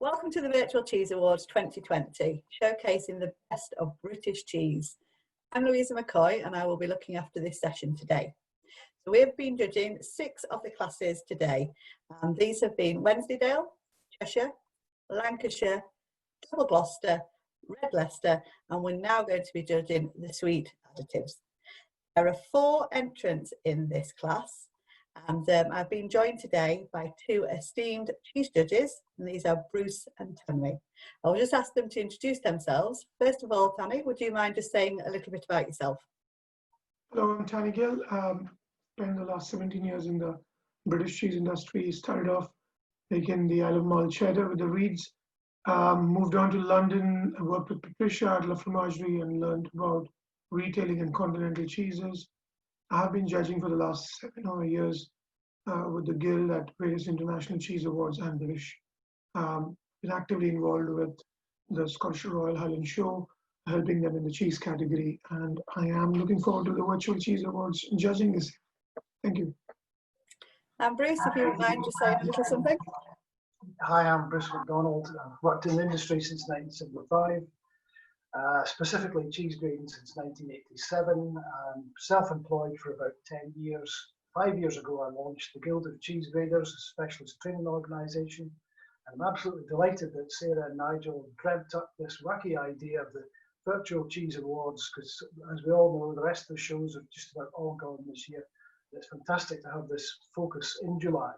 Welcome to the Virtual Cheese Awards 2020, showcasing the best of British cheese. I'm Louisa McCoy and I will be looking after this session today. So we have been judging 6 of the classes today, and these have been Wensleydale, Cheshire, Lancashire, Double Gloucester, Red Leicester, and we're now going to be judging the sweet additives. There are 4 entrants in this class, and I've been joined today by 2 esteemed cheese judges, and these are Bruce and Tanwy. I'll just ask them to introduce themselves. First of all, Tanwy, would you mind just saying a little bit about yourself? Hello, I'm Tanwy Gill. Spent the last 17 years in the British cheese industry. Started off making the Isle of Mull cheddar with the Reeds. Moved on to London, worked with Patricia at La Fromagerie and learned about retailing and continental cheeses. I have been judging for the last 7 or 8 years with the Guild at various international cheese awards and British. Been actively involved with the Scottish Royal Highland Show, helping them in the cheese category, and I am looking forward to the Virtual Cheese Awards judging this. Thank you. And Bruce, if you wouldn't mind just saying a little something. Hi, I'm Bruce MacDonald. I've worked in the industry since 1975. Specifically cheese grading since 1987. I'm self-employed for about 10 years. 5 years ago, I launched the Guild of Cheese Graders, a specialist training organisation. And I'm absolutely delighted that Sarah and Nigel dreamt up this wacky idea of the Virtual Cheese Awards, because as we all know, the rest of the shows have just about all gone this year. It's fantastic to have this focus in July.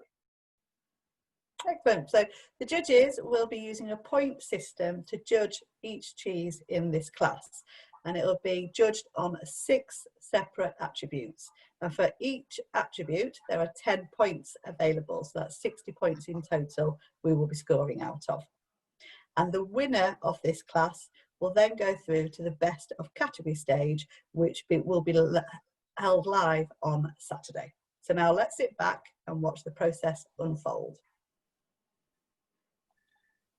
Excellent. So the judges will be using a point system to judge each cheese in this class, and it will be judged on 6 separate attributes. And for each attribute, there are 10 points available. So that's 60 points in total we will be scoring out of. And the winner of this class will then go through to the best of category stage, which will be held live on Saturday. So now let's sit back and watch the process unfold.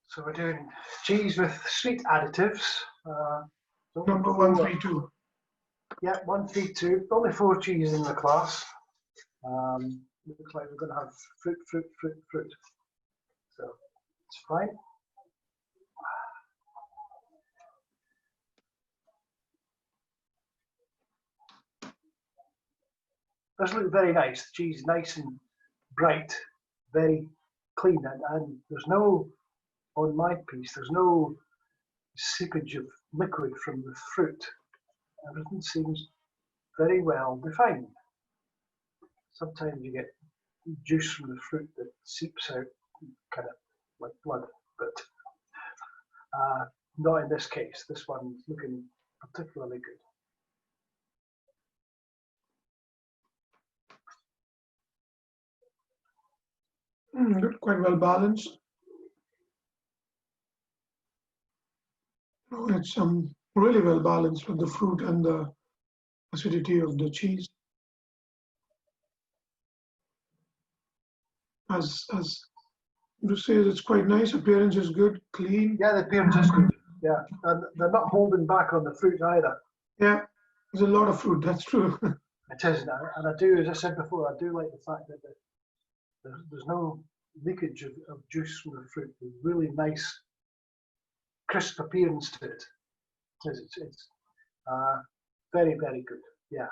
So we're doing cheese with sweet additives. Number 132. Yeah, 132. Only 4 cheeses in the class. Looks like we're going to have fruit. So it's fine. Does look very nice. The cheese is nice and bright, very clean, and there's no, on my piece, there's no seepage of liquid from the fruit. Everything seems very well defined. Sometimes you get juice from the fruit that seeps out kind of like blood, but not in this case. This one's looking particularly good. Good, quite well balanced. Oh, it's really well balanced with the fruit and the acidity of the cheese. As Bruce says, it's quite nice. Appearance is good, clean. Yeah, the appearance is good. Yeah, and they're not holding back on the fruit either. Yeah, there's a lot of fruit. That's true. It is, and I do, as I said before, I do like the fact that there's no leakage of juice from the fruit. There's really nice, crisp appearance to it. It's very, very good. Yeah,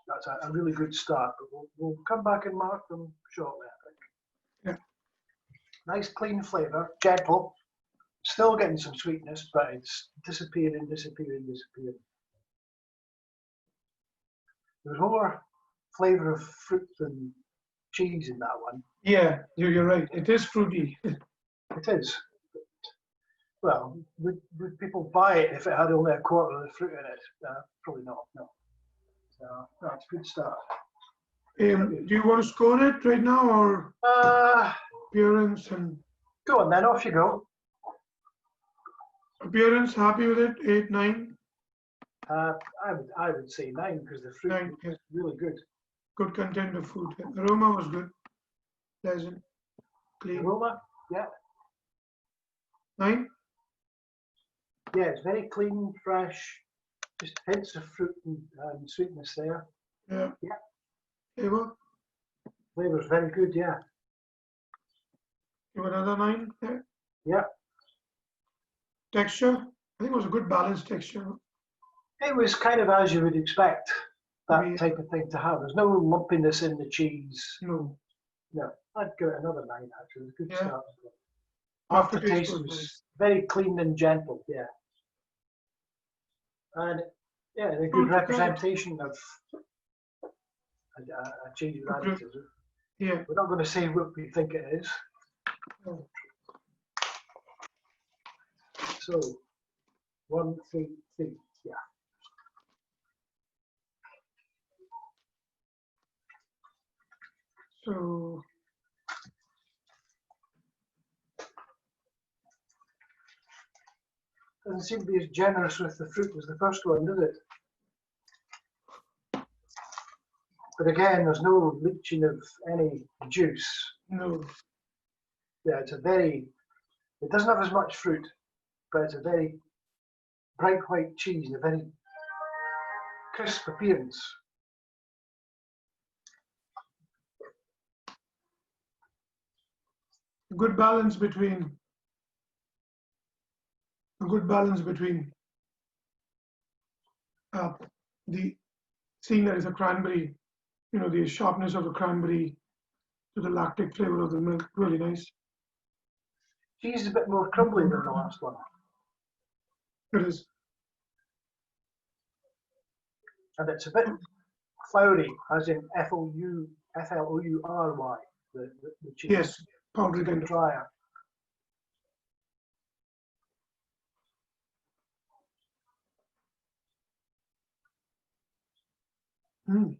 that's a really good start. But we'll come back and mark them shortly, I think. Yeah. Nice, clean flavour, gentle. Still getting some sweetness, but it's disappearing. There's more flavour of fruit than cheese in that one. Yeah, you're right. It is fruity. It is. Well, would people buy it if it had only a quarter of the fruit in it? Probably not, no. So, that's a good start. Do you want to score it right now, or appearance and... Go on then, off you go. Appearance, happy with it? 8, 9? I would say 9 because the fruit 9, is yes. really good. Good content of food. Aroma was good. Pleasant. Clean. Aroma, yeah. 9? Yeah, it's very clean, fresh, just hints of fruit and sweetness there. Yeah. Yeah. Flavor? Flavour's very good, yeah. Give another 9 there. Yeah. Texture, I think it was a good balanced texture. It was kind of as you would expect that Yeah. type of thing to have. There's no lumpiness in the cheese. No. No, I'd give it another 9 actually. It was a good Yeah. start. Aftertaste Aftertaste was was nice. very clean and gentle, yeah. And yeah, a good Fruit to representation of a cheese with Good. additives. Yeah. We're not going to say what we think it is. No. So, 1, 3, 3, yeah. So Doesn't seem to be as generous with the fruit as the first one, does it? But again, there's no leaching of any juice. no. Yeah, it doesn't have as much fruit, but it's a very bright white cheese and a very crisp appearance. A good balance between the seeing that it's a cranberry, the sharpness of the cranberry to the lactic flavor of the milk. Really nice. Cheese is a bit more crumbly than the last one. It is. And it's a bit floury, as in F-L-O-U-R-Y, the cheese. Yes, powdery It's a kind bit of. drier. Mm.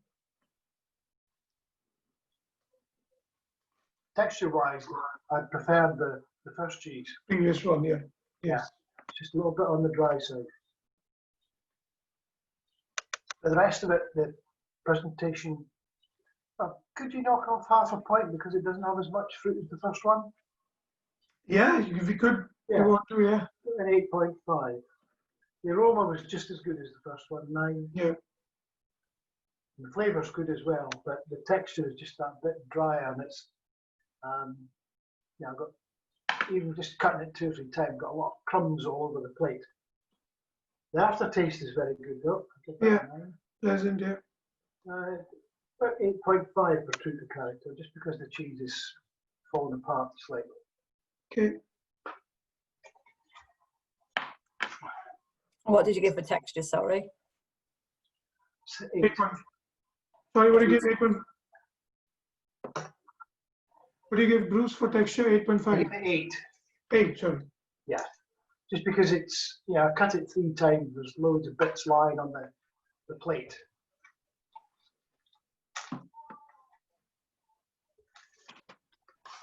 Texture-wise, I preferred the first cheese. Previous one, yeah. Yes. Just a little bit on the dry side. The rest of it, the presentation, could you knock off half a point because it doesn't have as much fruit as the first one? Yeah, if we could, Yeah. we want to, yeah. An 8.5. The aroma was just as good as the first one, 9. Yeah. And the flavour's good as well, but the texture is just that bit drier, and it's, I've got, even just cutting it 2 or 3 times, got a lot of crumbs all over the plate. The aftertaste is very good though. Yeah, pleasant, yeah. About 8.5 for true to character, just because the cheese is falling apart slightly. Okay. What did you give for texture, sorry? 8. 8. Sorry, what do you give 8? What do you give Bruce for texture? 8.5. I give it 8. 8, sorry. Yeah, just because it's, I cut it 3 times, there's loads of bits lying on the plate.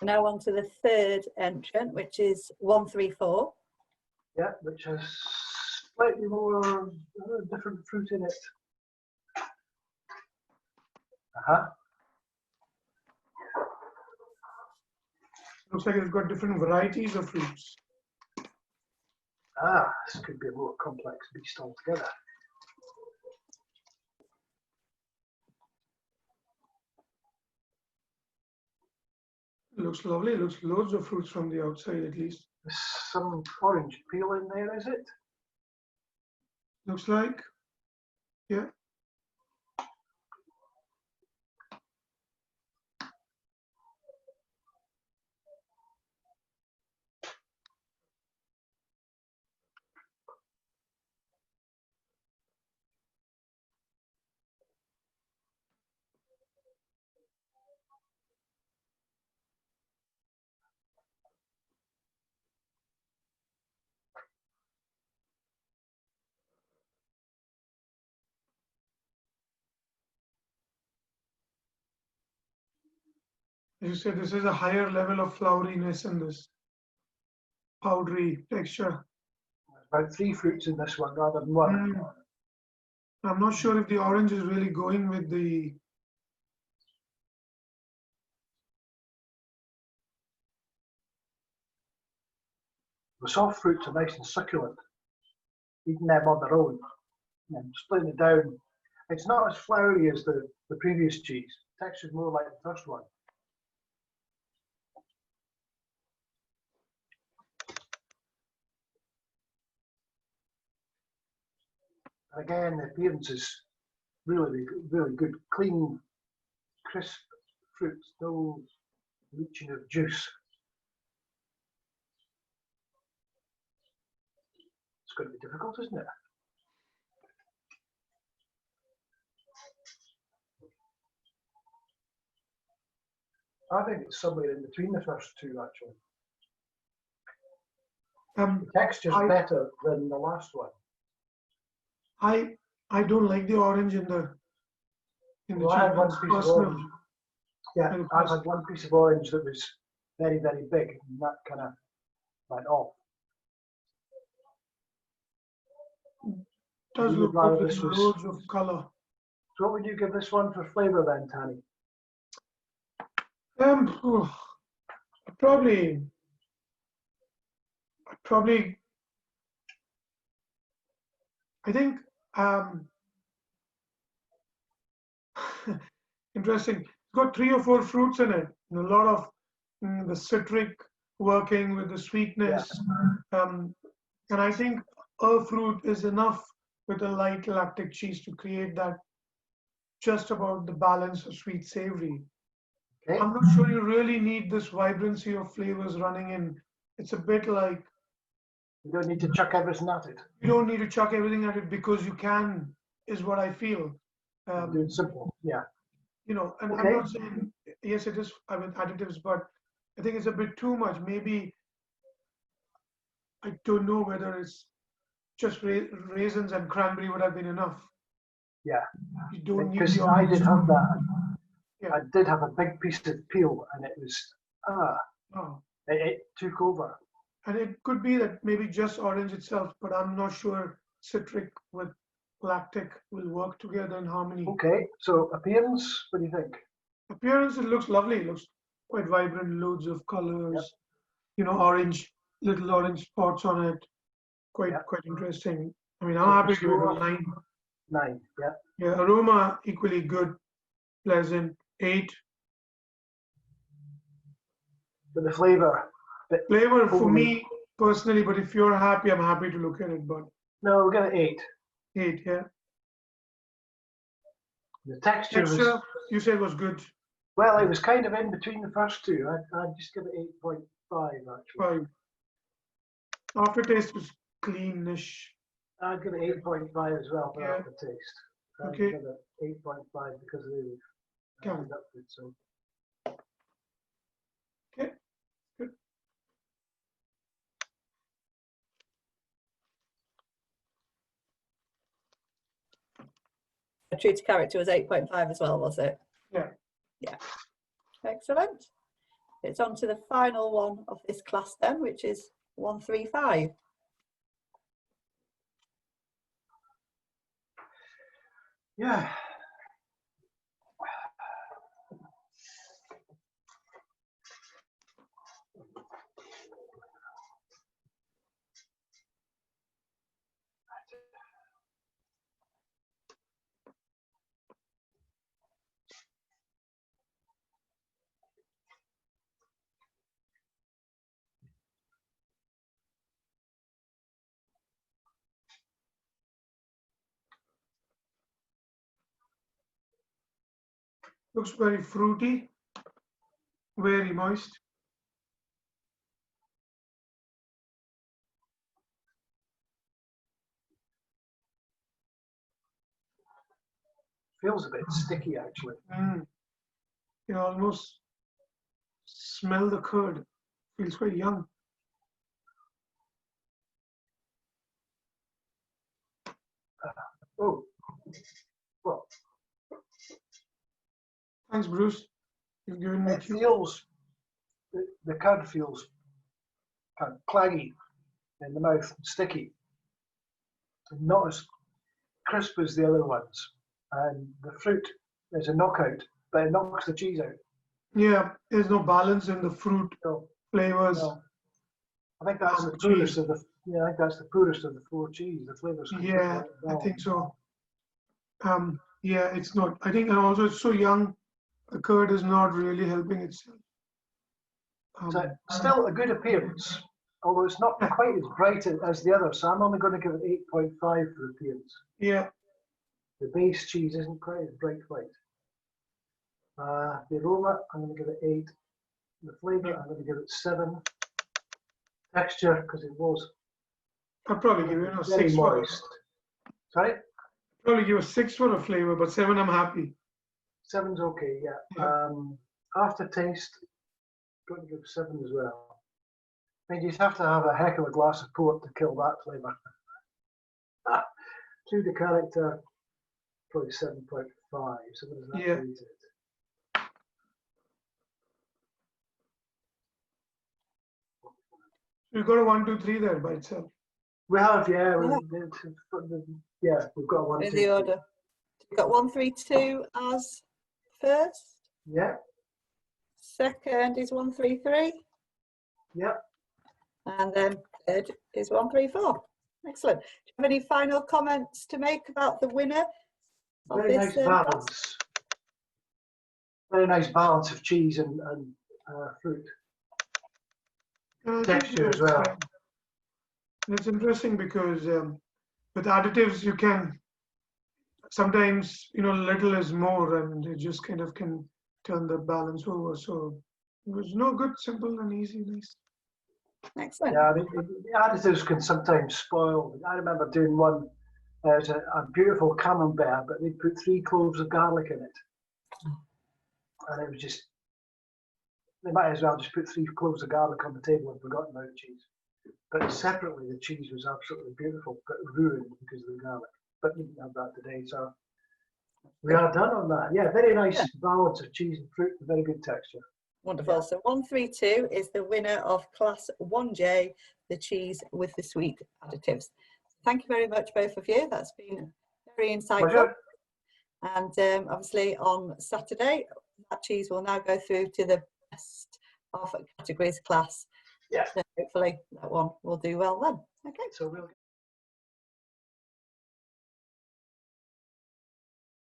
Now on to the third entrant, which is 134. Yeah, which has slightly more different fruit in it. Looks like it's got different varieties of fruits. This could be a more complex beast altogether. It looks lovely. It looks loads of fruits from the outside at least. There's some orange peel in there, is it? Looks like. Yeah. As you said, this is a higher level of floweriness in this powdery texture. There's about 3 fruits in this one rather than 1. I'm not sure if the orange is really going with the. The soft fruits are nice and succulent, eating them on their own. And splitting it down, it's not as floury as the previous cheese. The texture is more like the first one. Again, the appearance is really, really good. Clean, crisp fruit, no leaching of juice. It's going to be difficult, isn't it? I think it's somewhere in between the first two, actually. The texture's better than the last one. I don't like the orange in the Well, I had one piece of orange. Yeah, I've had one piece of orange that was very, very big, and that kind of went off. Does look good with loads of colour. So what would you give this one for flavour then, Tanny? Probably I think interesting. It's got 3 or 4 fruits in it. And a lot of the citric working with the sweetness. Yeah. And I think a fruit is enough with a light lactic cheese to create that just about the balance of sweet savory. Okay. I'm not sure you really need this vibrancy of flavors running in. It's a bit like you don't need to chuck everything at it. You don't need to chuck everything at it because you can, is what I feel. Do it simple, yeah. You know, and okay. I'm not saying, yes, it is with additives, but I think it's a bit too much. Maybe, I don't know whether it's just raisins and cranberry would have been enough. Yeah. You don't need because I did have that. Yeah. I did have a big piece of peel and it was, it took over. And it could be that maybe just orange itself, but I'm not sure citric with lactic will work together in harmony. Okay, so appearance, what do you think? Appearance, it looks lovely. It looks quite vibrant, loads of colors. Yep. You know, orange, little orange spots on it. Quite interesting. I mean, I'm happy to give it a 9. 9, yeah. Yeah, aroma equally good, pleasant, 8. But the flavor. Flavor for me personally, but if you're happy, I'm happy to look at it. But no, we're gonna 8. 8, yeah. The texture was, you said was good. Well, it was kind of in between the first two. I'd just give it 8.5 actually. 5. Aftertaste was cleanish. I'd give it 8.5 as well for aftertaste. Okay. I'd give it 8.5 because of the upward, so. Okay. Good. True to character was 8.5 as well, was it? Yeah. Yeah. Excellent. It's on to the final one of this class then, which is 135. Yeah. Looks very fruity, very moist. Feels a bit sticky actually. You can almost smell the curd. Feels quite young. Oh, well. Thanks, Bruce. You've given me. It feels, the curd feels kind of claggy in the mouth, sticky. Not as crisp as the other ones. And the fruit is a knockout, but it knocks the cheese out. Yeah, there's no balance in the fruit flavors. No. I think that's the poorest of the. Yeah, I think that's the poorest of the 4 cheese. The flavors. Yeah, I think so. Yeah, it's not. I think also it's so young. The curd is not really helping itself. So still a good appearance although it's not quite as bright as the other, so I'm only going to give it 8.5 for appearance. Yeah. The base cheese isn't quite as bright white. The aroma, I'm going to give it 8. The flavour, I'm going to give it 7. Texture, because it was I'd probably give it a very 6 moist. Sorry? Probably give a 6 for a flavour, but 7 I'm happy. 7's okay, yeah. Aftertaste, going to give 7 as well. I mean, you'd have to have a heck of a glass of port to kill that flavour. True to character, probably 7.5. So what does that rate it? We've got a 1, 2, 3 there by itself. We have, yeah. Yeah. We've got 1, In 2, the 3. order. We've got 1, 3, 2 as first. Yeah. Second is 1, 3, 3. Yeah. And then third is 1, 3, 4. Excellent. Do you have any final comments to make about the winner of Very this? nice balance. Very nice balance of cheese and fruit. Texture as well. It's interesting because with additives you can sometimes, little is more, and it just kind of can turn the balance over. So it was good, simple and easy, nice. Excellent. Yeah, the additives can sometimes spoil. I remember doing one. There's a beautiful camembert, but they put 3 cloves of garlic in it, and it was just. They might as well just put 3 cloves of garlic on the table and forgotten about the cheese. But separately, the cheese was absolutely beautiful, but ruined because of the garlic. But we didn't have that today, so we are done on that. Yeah, very nice balance of cheese and fruit, very good texture. Wonderful. Yeah. So 132 is the winner of Class 1J, the cheese with the sweet additives. Thank you very much, both of you. That's been very insightful. Pleasure. And obviously on Saturday, that cheese will now go through to the best of categories class. Yeah. So hopefully that one will do well then. Okay. So we'll